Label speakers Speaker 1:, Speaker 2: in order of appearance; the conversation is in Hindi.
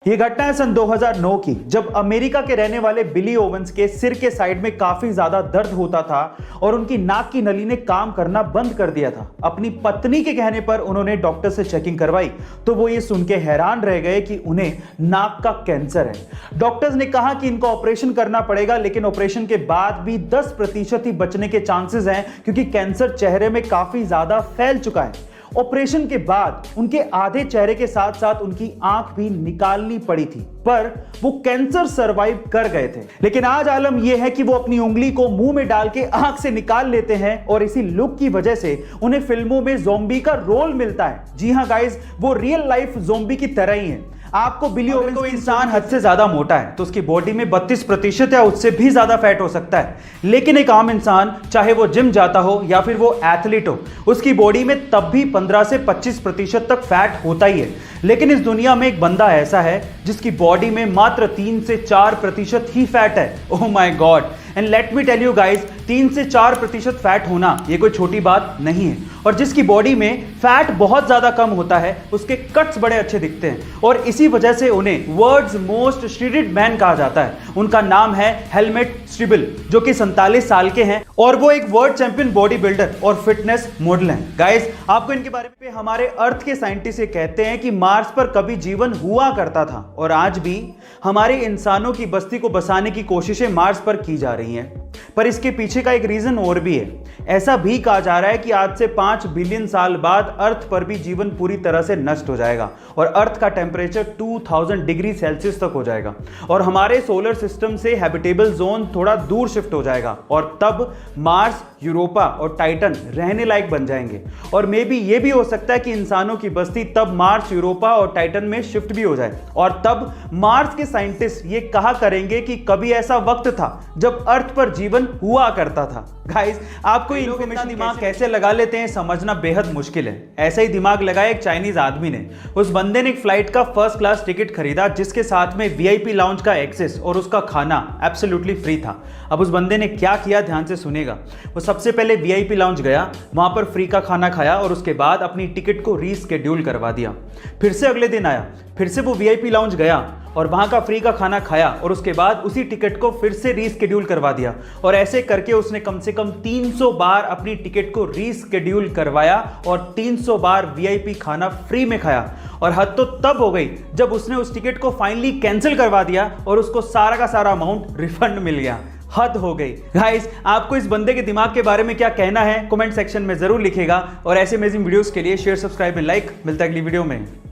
Speaker 1: ये घटना है सन 2009 की, जब अमेरिका के रहने वाले बिली ओवेंस के सिर के साइड में काफी ज्यादा दर्द होता था और उनकी नाक की नली ने काम करना बंद कर दिया था। अपनी पत्नी के कहने पर उन्होंने डॉक्टर से चेकिंग करवाई तो वो ये सुन के हैरान रह गए कि उन्हें नाक का कैंसर है। डॉक्टर्स ने कहा कि इनको ऑपरेशन करना पड़ेगा, लेकिन ऑपरेशन के बाद भी 10% ही बचने के चांसेस हैं क्योंकि कैंसर चेहरे में काफी ज्यादा फैल चुका है। ऑपरेशन के बाद उनके आधे चेहरे के साथ साथ उनकी आंख भी निकालनी पड़ी थी, पर वो कैंसर सरवाइव कर गए थे। लेकिन आज आलम यह है कि वो अपनी उंगली को मुंह में डाल के आंख से निकाल लेते हैं और इसी लुक की वजह से उन्हें फिल्मों में ज़ॉम्बी का रोल मिलता है। जी हां गाइस, वो रियल लाइफ ज़ॉम्बी की तरह ही है। आपको बिली ओवेंस को इंसान हद से ज्यादा मोटा है तो उसकी बॉडी में 32% या उससे भी ज्यादा फैट हो सकता है, लेकिन एक आम इंसान, चाहे वो जिम जाता हो या फिर वो एथलीट हो, उसकी बॉडी में तब भी 15 से 25% तक फैट होता ही है। लेकिन इस दुनिया में एक बंदा ऐसा है जिसकी बॉडी में मात्र 3 से 4% ही फैट है। Oh my god, and let me tell you guys, 3 से 4% फैट होना ये कोई छोटी बात नहीं है। और जिसकी बॉडी में फैट बहुत ज्यादा कम होता है उसके कट्स बड़े अच्छे दिखते हैं और इसी वजह से उन्हें वर्ल्ड्स मोस्ट श्रीडेड मैन कहा जाता है। उनका नाम है हेलमेट स्टीबल, जो कि 47 साल के हैं और वो एक वर्ल्ड चैंपियन बॉडी बिल्डर और फिटनेस मॉडल हैं। गाइस, आपको इनके बारे में हमारे अर्थ के साइंटिस्ट ये कहते हैं कि मार्स पर कभी जीवन हुआ करता था और आज भी हमारे इंसानों की बस्ती को बसाने की कोशिशें मार्स पर की जा रही हैं। पर इसके पीछे का एक रीजन और भी है। ऐसा भी कहा जा रहा है कि आज से 5 बिलियन साल बाद अर्थ पर भी जीवन पूरी तरह से नष्ट हो जाएगा और अर्थ का टेम्परेचर 2000 डिग्री सेल्सियस तक हो जाएगा और हमारे सोलर सिस्टम से हैबिटेबल जोन थोड़ा दूर शिफ्ट हो जाएगा और तब मार्स, यूरोपा और टाइटन रहने लायक बन जाएंगे। और मे बी ये भी हो सकता है कि इंसानों की बस्ती तब मार्स, यूरोपा और टाइटन में शिफ्ट भी हो जाए और तब मार्स के साइंटिस्ट ये कहा करेंगे कि कभी ऐसा वक्त था जब अर्थ पर जीवन हुआ करता था। गाइस, आपको इतना दिमाग कैसे लगा लेते हैं समझना बेहद मुश्किल है। ऐसा ही दिमाग लगाया एक चाइनीज आदमी ने। उस बंदे ने एक फ्लाइट का फर्स्ट क्लास टिकट खरीदा जिसके साथ में वीआईपी लाउंज का एक्सेस और उसका खाना एब्सोल्युटली फ्री था। अब उस बंदे ने क्या किया, ध्यान से सुनेगा। वो सबसे पहले वीआईपी लाउंज गया, वहां पर फ्री का खाना खाया और उसके बाद अपनी टिकट को रीस्केड्यूल करवा दिया। फिर से अगले दिन आया, फिर से वो वीआईपी लाउंज गया और वहां का फ्री का खाना खाया और उसके बाद उसी टिकट को फिर से रीस्केड्यूल करवा दिया। और ऐसे करके उसने कम से कम 300 बार अपनी टिकट को रीस्केड्यूल करवाया और 300 बार वीआईपी खाना फ्री में खाया। और हद तो तब हो गई जब उसने उस टिकट को फाइनली कैंसिल करवा दिया और उसको सारा का सारा अमाउंट रिफंड मिल गया। हद हो गई। गाइस, आपको इस बंदे के दिमाग के बारे में क्या कहना है कमेंट सेक्शन में जरूर लिखेगा और ऐसे अमेजिंग वीडियोस के लिए शेयर, सब्सक्राइब एंड लाइक। मिलता है अगली वीडियो में।